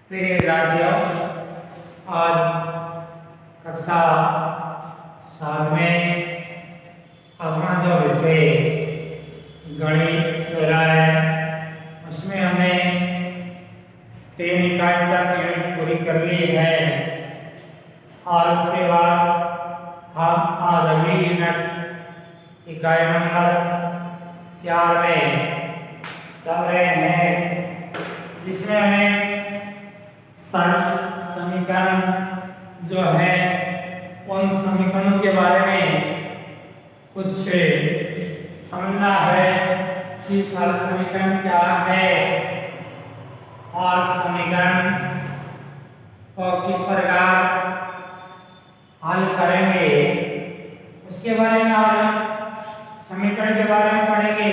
प्रिय विद्यार्थियों, आज कक्षा 7 में अपना जो विषय गणित चल रहा है उसमें हमने 3 इकाई तक यूनिट पूरी कर ली है और उसके बाद हम आज अगली यूनिट इकाई नंबर 4 में चल रहे हैं, जिसमें हमें समीकरण जो है उन समीकरणों के बारे में कुछ समझना है कि समीकरण क्या है और समीकरण को किस प्रकार हल करेंगे, उसके बारे में आज हम समीकरण के बारे में पढ़ेंगे।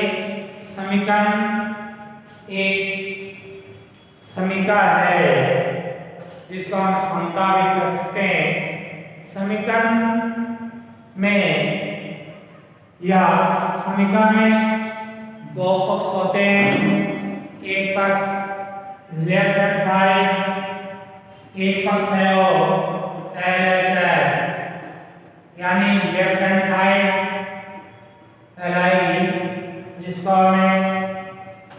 समीकरण एक समीकरण है जिसको हम समता भी कह सकते हैं। समीकरण में या समीकरण में दो पक्ष होते हैं। एक पक्ष लेफ्ट हैंड साइड, एक पक्ष है वो LHS, यानी लेफ्ट हैंड साइड LI, जिसको हमें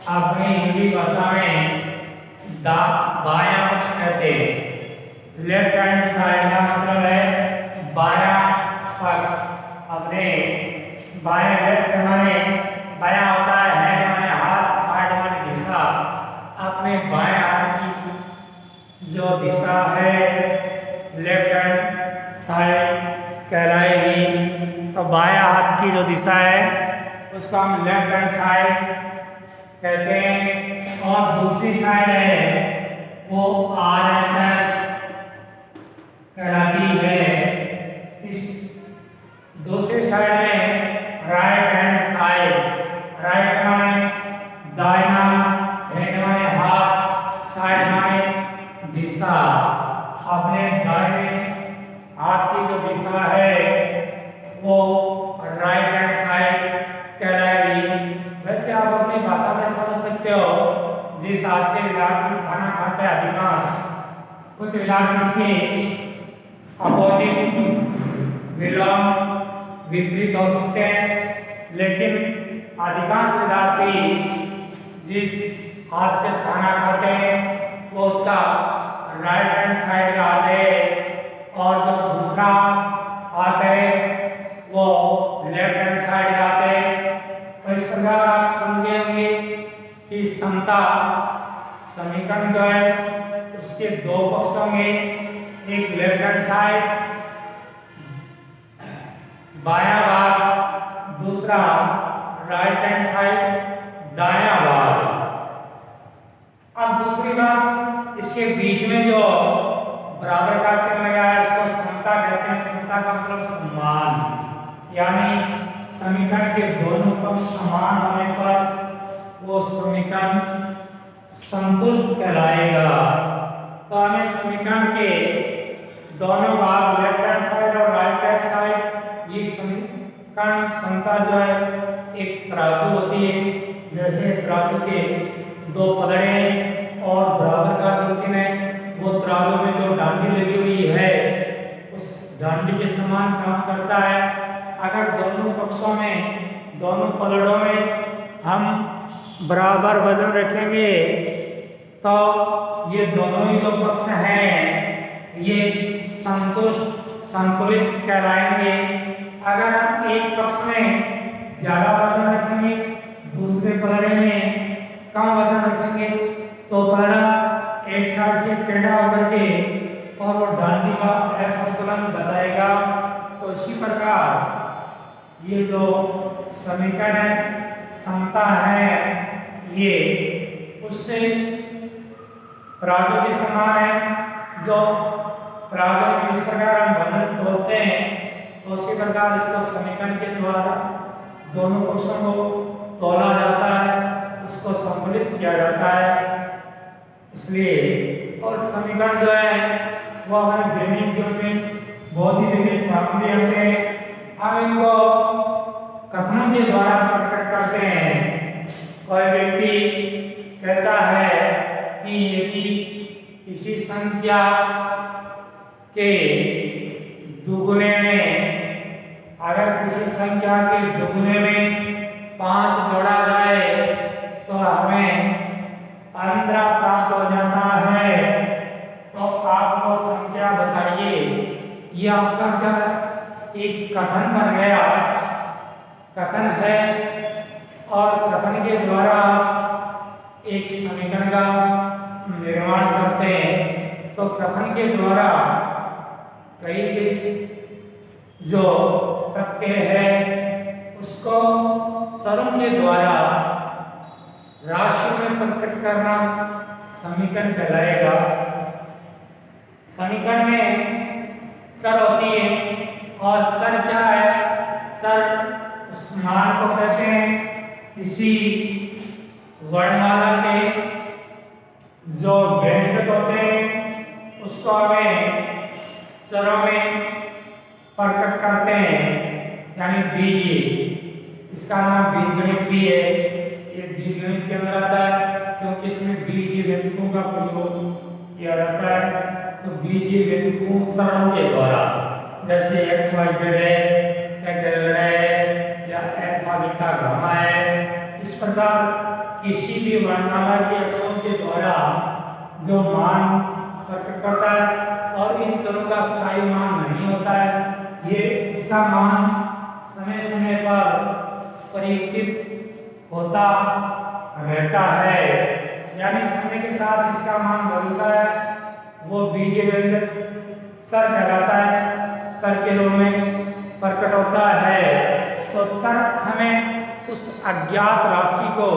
अपनी हिंदी भाषा में बायां पक्ष कहते हैं। लेफ्ट हैंड साइड का मतलब है बायां पक्ष। अपने बाएं लेफ्ट माने बायां होता है, हेड माने हाथ, साइड माने दिशा। अपने बाएं हाथ की जो दिशा है लेफ्ट हैंड साइड कहलाएगी। तो बायां हाथ की जो दिशा है उसको हम लेफ्ट हैंड साइड कहते हैं। और दूसरी साइड है वो RHS कहलाती है। इस दूसरी साइड में राइट हैंड साइड, राइट माने दाहिना, हैंड माने हाथ, साइड माने दिशा। अपने दाहिने हाथ की जो दिशा है वो राइट हैंड साइड कहलाएगी। वैसे आप अपनी भाषा में समझ सकते हो, जिस हाथ से विद्यार्थी खाना खाता है अधिकांश कुछ विद्यार्थी के अपोजिट विलोम विपरीत हो सकते हैं, लेकिन अधिकांश विद्यार्थी जिस हाथ से खाना खाते हैं वो उसका राइट हैंड साइड का हाथ है और जो दूसरा हाथ है वो लेफ्ट हैंड साइड का हाथ है। तो इस प्रकार आप समझे होंगे कि समता समीकरण जो है उसके दो पक्ष होंगे। एक लेफ्ट हैंड साइड बायां भाग, दूसरा राइट हैंड साइड दायां भाग। अब दूसरी बात, इसके बीच में जो बराबर का चिन्ह लगा है उसको समता कहते हैं। समता का मतलब समान, यानी समीकरण के दोनों पक्ष समान होने पर वो समीकरण संतुष्ट कहलाएगा। तो हमें समीकरण के दोनों भाग लेफ्ट हैंड साइड और राइट हैंड साइड, ये समीकरण समता जो है एक तराजू होती है। जैसे तराजू के दो पलड़े और बराबर का जो चिन्ह है वो तराजू में जो डांडी लगी हुई है उस डांडी के समान काम करता है। अगर दोनों पक्षों में, दोनों पलड़ों में हम बराबर वजन रखेंगे तो ये दोनों ही जो पक्ष हैं ये संतुष्ट संतुलित कहलाएंगे। अगर हम एक पक्ष में ज्यादा वजन रखेंगे, दूसरे पलड़े में कम वजन रखेंगे तो पलड़ा एक साइड से टेढ़ा होकर के और वो डांडी का असंतुलन बताएगा। तो इसी प्रकार ये जो समीकरण है समता है ये उससे तराजू के समान है। जो तराजू में जिस प्रकार हम वजन तोलते हैं तो उसी प्रकार इसको समीकरण के द्वारा दोनों पक्षों को तोला जाता है, उसको संतुलित किया जाता है। इसलिए और समीकरण जो है वो हमारे दैनिक जीवन में बहुत ही विभिन्न काम भी होते हैं। हम इनको कथनों के द्वारा प्रकट करते हैं। कोई व्यक्ति कहता है कि यदि किसी संख्या के दुगने में, अगर किसी संख्या के दुगने में 5 जोड़ा जाए तो हमें 15 प्राप्त हो जाता है। तो आपको संख्या बताइए। ये आपका क्या एक कथन बन गया, कथन है, और कथन के द्वारा एक समीकरण का निर्माण करते हैं। तो कथन के द्वारा कई जो तथ्य है उसको चरों के द्वारा राशि में प्रकट करना समीकरण कहलाएगा। समीकरण में चर होती है, और चर क्या है? चर उस मान को कहते हैं किसी वर्णमाला के जो व्यंजक होते हैं उसको हमें चरों में प्रकट करते हैं, यानी बीजीय। इसका नाम बीजगणित भी है। ये बीजगणित के अंदर आता है क्योंकि इसमें बीजीय व्यंजकों का प्रयोग किया जाता है। तो बीजीय व्यंजकों चरों के द्वारा, जैसे x y z है या अल्फा बीटा गामा है, इस प्रकार किसी भी वर्णमाला के अक्षरों के द्वारा जो मान प्रकट करता है, और इन चरों का स्थायी मान नहीं होता है। ये इसका मान समय समय पर परिवर्तित होता रहता है, यानी समय के साथ इसका मान बदलता है। वो बीजीय व्यंजक चर कहलाता है, चर के रूप में प्रकट होता है। तो चर हमें उस अज्ञात राशि को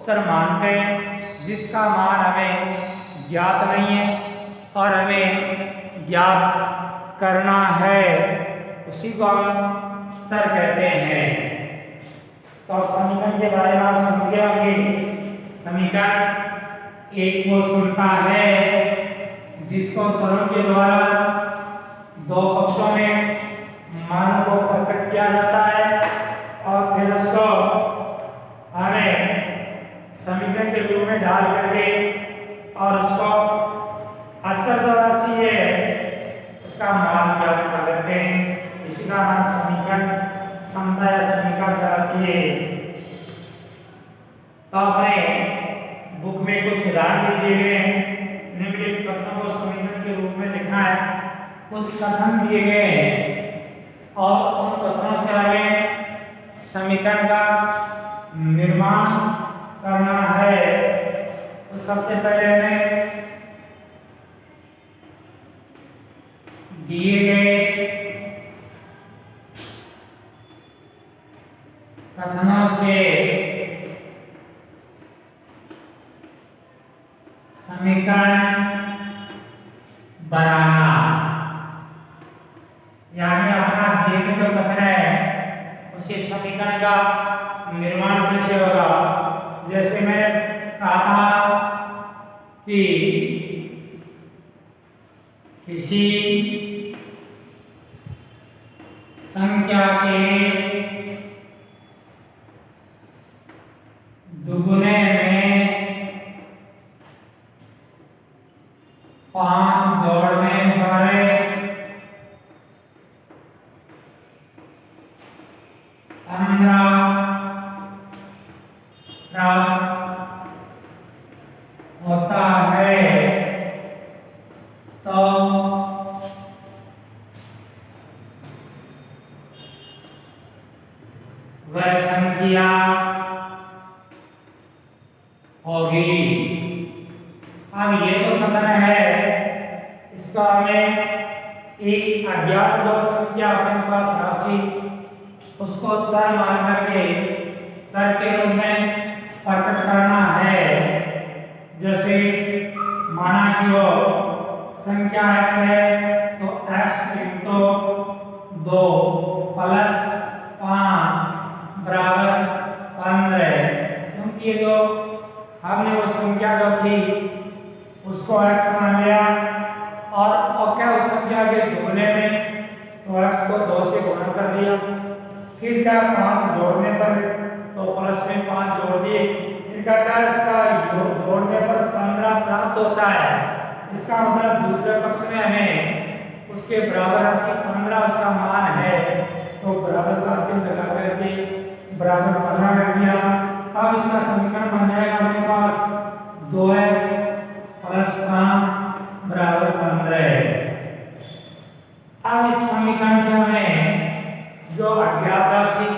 चर मानते हैं जिसका मान हमें ज्ञात नहीं है और हमें ज्ञात करना है, उसी को हम चर कहते हैं। तो समीकरण के बारे में आप समझ गए होंगे। समीकरण एक को सुनता है जिसको चरों के द्वारा दो पक्षों में मान को प्रकट किया जाता है, और फिर उसको हमें समीकरण के रूप में डाल करके और उसको अचर जो राशि है उसका मान ज्ञात कर लेते हैं। इसी का नाम समीकरण समता या समीकरण कहलाती है। तो आपने बुक में कुछ उदाहरण भी दिए गए हैं। निम्नलिखित कथनों को समीकरण के रूप में लिखना है। कुछ कथन दिए गए हैं और उन कथनों से हमें समीकरण का निर्माण करना है। तो सबसे पहले हमें दिए गए कथनों से समीकरण बनाना, यानी अपना देखे जो कथन है उसे समीकरण का निर्माण कैसे होगा। जैसे मैं कहा था कि किसी संख्या के दुगुने में 5 जोड़ने पर 15 प्राप्त होता है। तो वह संख्या होगी। अब ये तो कथन है, इसका हमें एक अज्ञात जो संख्या अपने पास राशि उसको चर मान करके चर के रूप में प्रकट करना है। जैसे माना कि वो संख्या x है तो x इंटू 2 प्लस 5 बराबर 15, क्योंकि ये जो हमने वो संख्या जो थी उसको x मान लिया और क्या उस संख्या के दुगने में तो x को 2 से गुणा कर दिया। फिर क्या 5 जोड़ने पर तो प्लस में 5 जोड़ दिए। फिर कहता है इसका जोड़ने पर 15 प्राप्त होता है। इसका मतलब दूसरे पक्ष में हमें उसके बराबर राशि 15 उसका मान है, तो बराबर का चिन्ह लगा करके बराबर 15 कर दिया। अब इसका समीकरण बन जाएगा हमारे पास 2x प्लस 5 बराबर 15। अब इस समीकरण से हमें जो अज्ञात राशि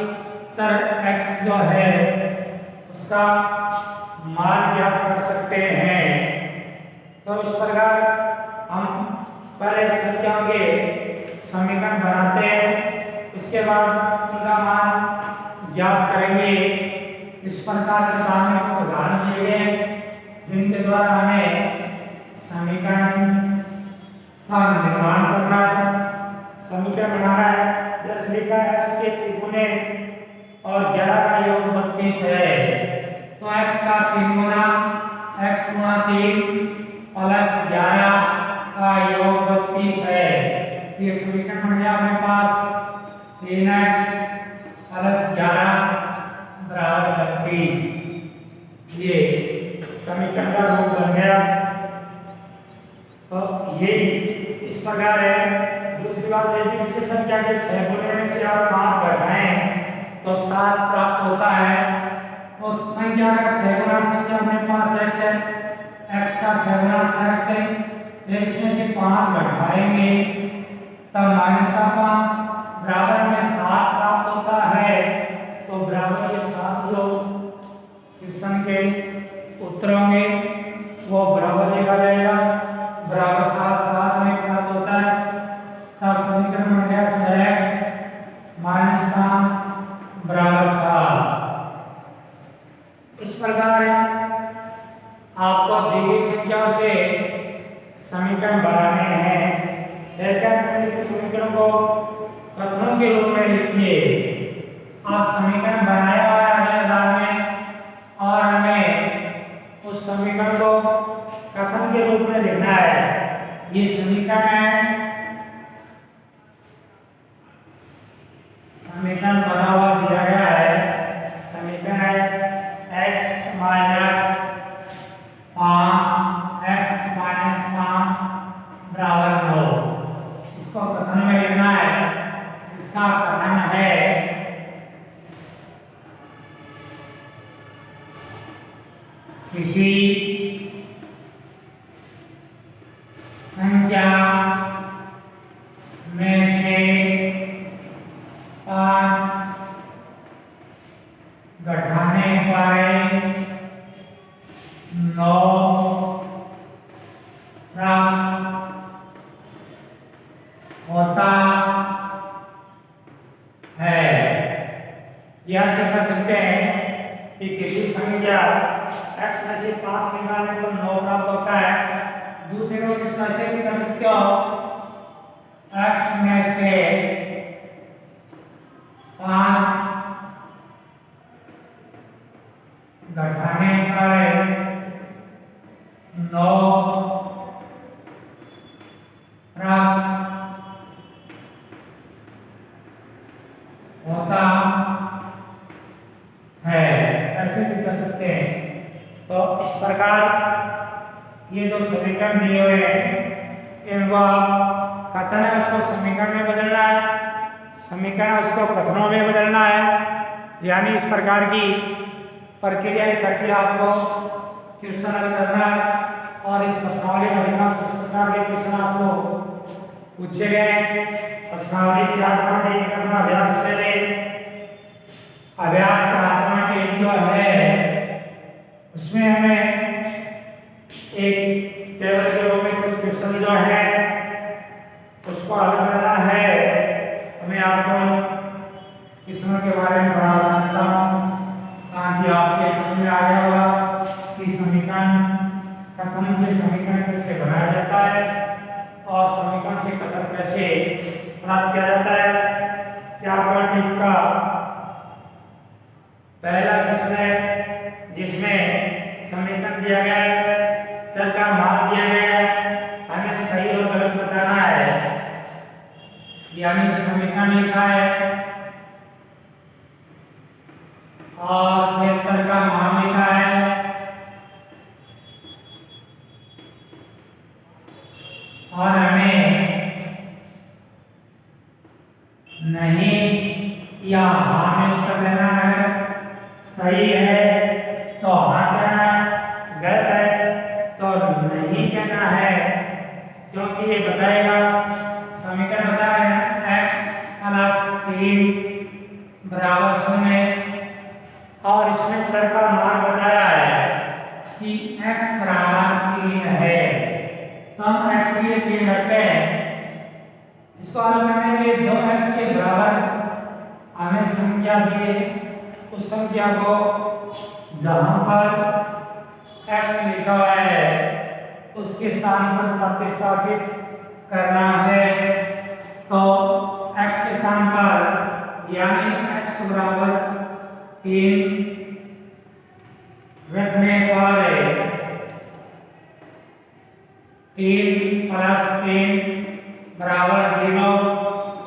चर x जो है उसका मान ज्ञात कर सकते हैं। तो इस प्रकार हम पहले संख्या के समीकरण बनाते हैं, उसके बाद उनका मान ज्ञात करेंगे। इस प्रकार के सामने कुछ उदाहरण दिए गए जिनके द्वारा हमें समीकरण का निर्माण करना है, समीकरण बनाना है। जैसे लिखा है x के तिगुने और 11 का योग 32 है, तो x का 3 गुना x गुना 3 प्लस 11 का योग 32 है। ये समीकरण बन गया अपने पास 3x प्लस 11 बराबर 32। ये समीकरण का रूप बन गया। तो ये इस प्रकार है। दूसरी बात यदि किसी संख्या के 6 गुने में से आप 5 घटाएं तो 7 प्राप्त होता है। तो संख्या का 6 गुना संख्या अपने पास x है, x का 6 गुना x है, इसमें से 5 घटाएंगे तब माइनस का 5 बराबर में 7 प्राप्त होता है। तो बराबर ये 7 जो क्वेश्चन के उत्तर होंगे वो बराबर लिखा जाएगा, बराबर 7 में प्राप्त होता है। तब समीकरण बन गया 6x माइनस 5 बराबर 7। इस प्रकार आपको दी गई संख्याओं से समीकरण बनाने हैं। लेकिन समीकरण को कथनों के रूप में लिखिए। आप समीकरण बनाया हुआ है अगले उदाहरण में और हमें उस समीकरण को कथन के रूप में लिखना है। ये समीकरण है, समीकरण बना हुआ दिया गया है। समीकरण है x माइनस 5 बराबर 9। इसको कथन में लिखना है। इसका कथन है किसी संख्या में से 5 घटाने पर 9 प्राप्त होता है। यह से कह सकते हैं कि किसी संख्या x में से 5 निकालने पर 9 प्राप्त होता है। दूसरे को किस तरह से भी कर सकते हो, x में से 5 घटाने पर 9 प्राप्त होता है, ऐसे भी कर सकते हैं। तो इस प्रकार ये जो समीकरण दिए हुए हैं इनको कथन है उसको समीकरण में बदलना है, समीकरण उसको कथनों में बदलना है। यानी इस प्रकार की प्रक्रिया करके आपको क्वेश्चन हल करना है। और इस प्रश्नावली का अधिकांश इस प्रकार के क्वेश्चन आपको पूछे गए। प्रश्नावली 4.1 करना अभ्यास पहले अभ्यास 4.1 जो है उसमें हमें एक टेबल के रूप में कुछ क्वेश्चन जो है उसको हल करना है। मैं आपको क्वेश्चनों के बारे में बड़ा जानता हूँ ताकि आपके समझ में आ गया होगा कि समीकरण कथन से समीकरण कैसे बनाया जाता है और समीकरण से कथन कैसे प्राप्त किया जाता है। 4.1 का पहला प्रश्न है जिसमें समीकरण दिया गया है, चर का मान दिया गया है, हमें सही और गलत बताना है। यानी समीकरण लिखा है और फिर चर का मान लिखा है। संख्या दिए उस संख्या को जहां पर x लिखा हुआ है उसके स्थान पर प्रतिस्थापित करना है। तो x के स्थान पर यानी x बराबर 3 रखने पर 3 प्लस 3 बराबर 0,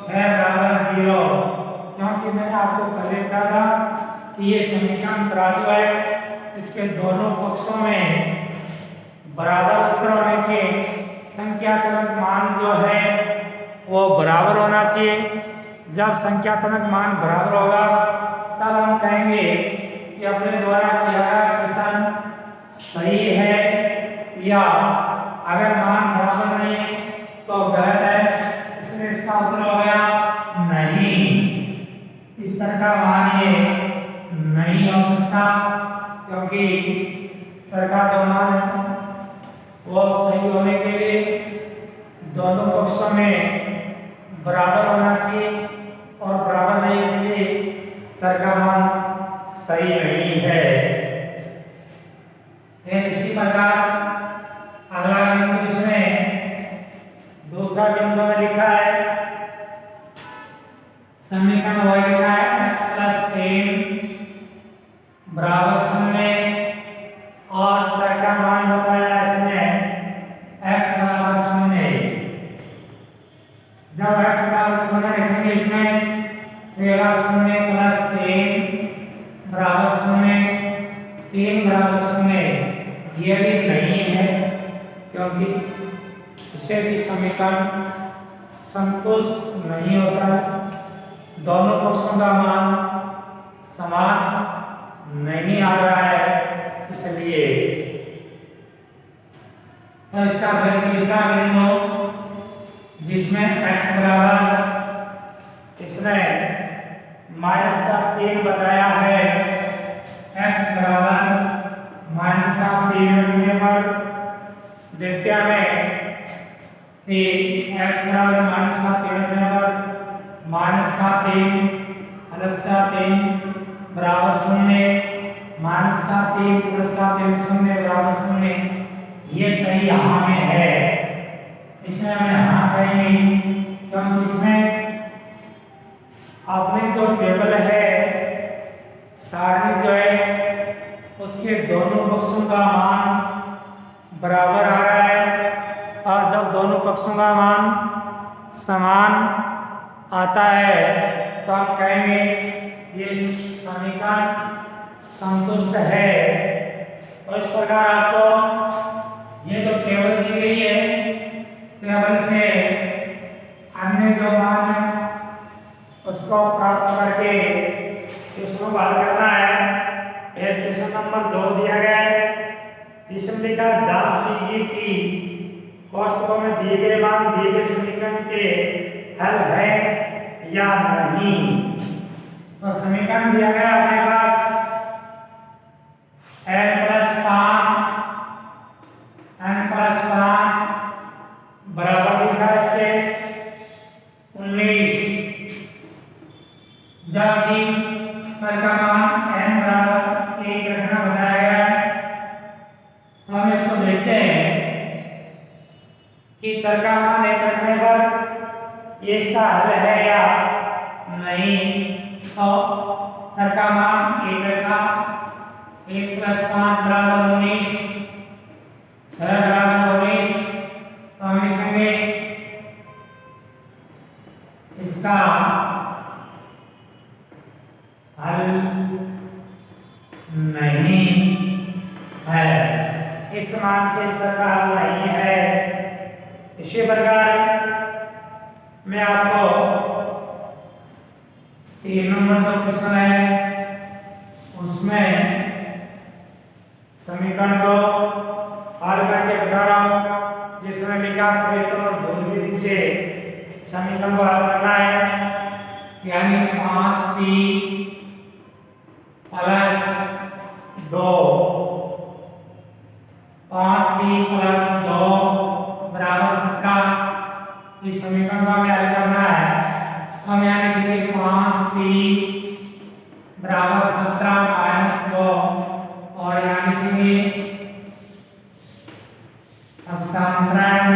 6 बराबर 0। क्योंकि मैंने आपको पहले कहा था कि ये समीकरण तराजू है, इसके दोनों पक्षों में बराबर उत्तर होने चाहिए, संख्यात्मक मान जो है वो बराबर होना चाहिए। जब संख्यात्मक मान बराबर होगा तब हम कहेंगे कि अपने द्वारा किया गया प्रश्न सही है, या अगर मान बराबर नहीं है तो गलत है, इसलिए इसका उत्तर हो गया नहीं। इस तरह का मान ये नहीं हो सकता, क्योंकि सरकार जो मान है वो सही होने के लिए दोनों पक्षों में बराबर होना चाहिए, और बराबर नहीं इसलिए सरकार मान सही नहीं है। इसी प्रकार अगला बिंदु इसमें दूसरा बिंदु में लिखा है, समीकरण वही लिखा है x प्लस 3 बराबर 0, और चर का मान बताया इसमें x बराबर 0। जब x बराबर 0 लिखेंगे इसमें रहेगा 0 प्लस 3 बराबर 0, 3 बराबर 0। ये भी नहीं है, क्योंकि इससे भी समीकरण संतुष्ट नहीं होता, दोनों पक्षों का मान समान नहीं आ रहा है, इसलिए तो इसका फिर तीसरा बिंदु जिसमें x बराबर इसमें -3 बताया है, x बराबर -3 रखने पर देखते हैं कि x बराबर -3 रखने पर -3 +3 बराबर 0, -3 +3 0 बराबर 0। ये सही यहाँ में है, इसमें हमें हाँ कहेंगे, क्योंकि इसमें आपने जो टेबल है सारणी जो है उसके दोनों पक्षों का मान बराबर आ रहा है, और जब दोनों पक्षों का मान समान आता है तो आप कहेंगे ये समीकरण संतुष्ट है। और इस प्रकार आपको ये जो टेबल दी गई है, टेबल से अन्य जो मान है उसको प्राप्त करके इसको हल करना है। एक क्वेश्चन नंबर 2 दिया गया है, जिसमें लिखा जांच कीजिए कि कोष्ठकों में दिए गए मान दिए गए समीकरण के हल है या नहीं। तो समीकरण दिया गया अपने पास n+5 बराबर लिखा है इसके 19, जबकि चर का मान n बराबर 1 रखना बताया गया है। तो हम इसको देखते हैं कि चर का मान 1 रखने पर ये इसका हल है या नहीं। तो चर का मान 1 रखा, 1+5 बराबर 19, 6 बराबर 19। तो हम लिखेंगे इसका हल नहीं है, इस मान से इसका हल नहीं है। इसी प्रकार मैं आपको 3 नंबर जो क्वेश्चन है उसमें समीकरण को हल करके बता रहा हूं, जिसमें लिखा प्रयत्न और भूल विधि से समीकरण को हल करना है, यानी 5p + 2, 5p + 2 बराबर 17। इस समीकरण को हमें हल करना है। हम यहाँ लिखेंगे 5p कि अक्षांतरण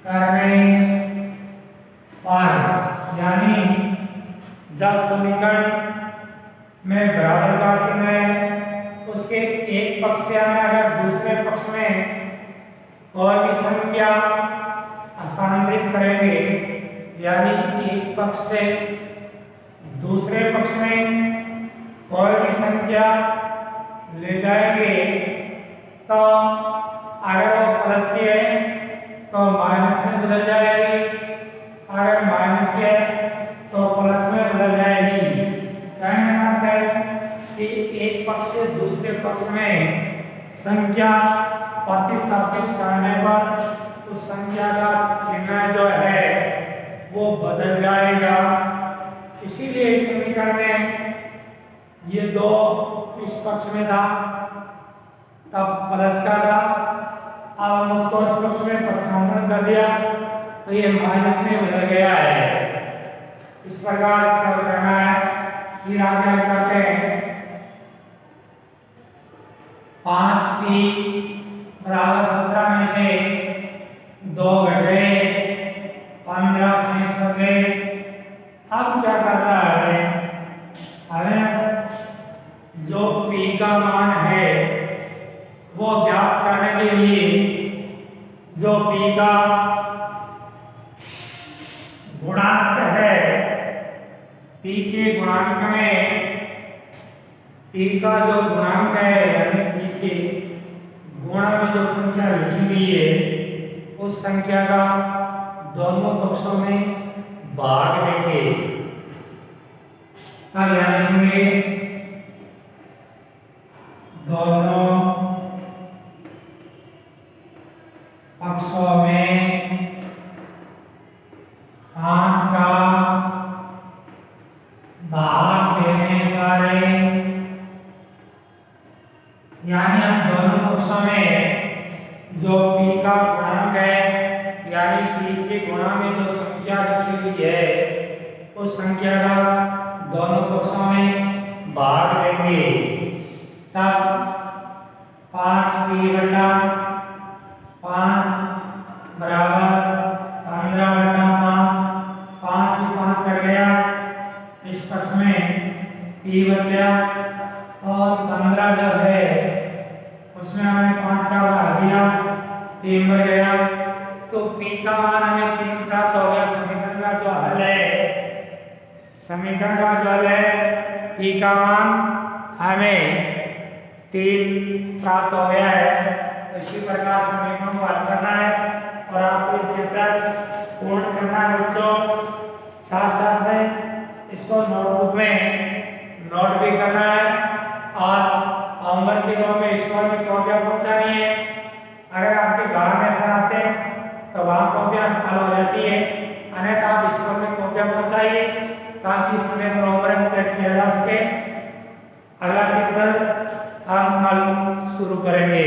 करने पर, यानी जब समीकरण में बराबर का चिन्ह है उसके एक पक्ष से हमें अगर दूसरे पक्ष में कोई भी संख्या स्थानांतरित करेंगे, यानी एक पक्ष से दूसरे पक्ष में कोई भी संख्या ले जाएंगे तो अगर वो प्लस की है तो माइनस में बदल जाएगी, अगर माइनस की है तो प्लस में बदल जाएगी। कहने का मतलब है कि एक पक्ष से दूसरे पक्ष में संख्या प्रतिस्थापित करने पर उस संख्या का चिन्ह जो है वो बदल जाएगा। इसीलिए इस समीकरण में ये दो इस पक्ष में था तब प्लस का था, अब हम उसको इस पक्ष में पक्षांतरण कर दिया तो ये माइनस में बदल गया है। इस प्रकार इसका करना है। फिर आगे करते हैं 5p बराबर 17 में से 2 घटे 15 शेष हो गए। अब क्या करना है, हमें जो p का मान है वो ज्ञात करने के लिए जो p का गुणांक है, p के गुणांक में p का जो गुणांक है यानी p के गुणा में जो संख्या लिखी हुई है उस संख्या का दोनों पक्षों में भाग देंगे। अब यहाँ लिखेंगे दोनों पक्षों में 5 का भाग देने पर, यानी हम दोनों पक्षों में जो p का गुणांक है यानी p के गुणा में जो संख्या लिखी हुई है उस संख्या का दोनों पक्षों में भाग देंगे। तब 5p बटा 5 बराबर 15 बटा 5 से 5 कट गया, इस पक्ष में p बच गया और 15 जो है उसमें हमने 5 का भाग दिया, 3 बच गया तो p का मान हमें 3 प्राप्त हो गया। समीकरण का जो हल है p का मान हमें 3 प्राप्त हो गया है। इसी प्रकार समीकरण को हल करना है और आपको ये चैप्टर पूर्ण करना है बच्चों। साथ साथ में इसको नोटबुक में नोट भी करना है और होमवर्क के रूप में स्कूल में कॉपियां पहुंचानी है। अगर आपके घर में से आते हैं तो वहाँ कॉपियां हल हो जाती है, अन्यथा आप स्कूल में कॉपियां पहुंचाइए ताकि समय पर होमवर्क चेक किया जा सके। अगला चैप्टर हम कल शुरू करेंगे।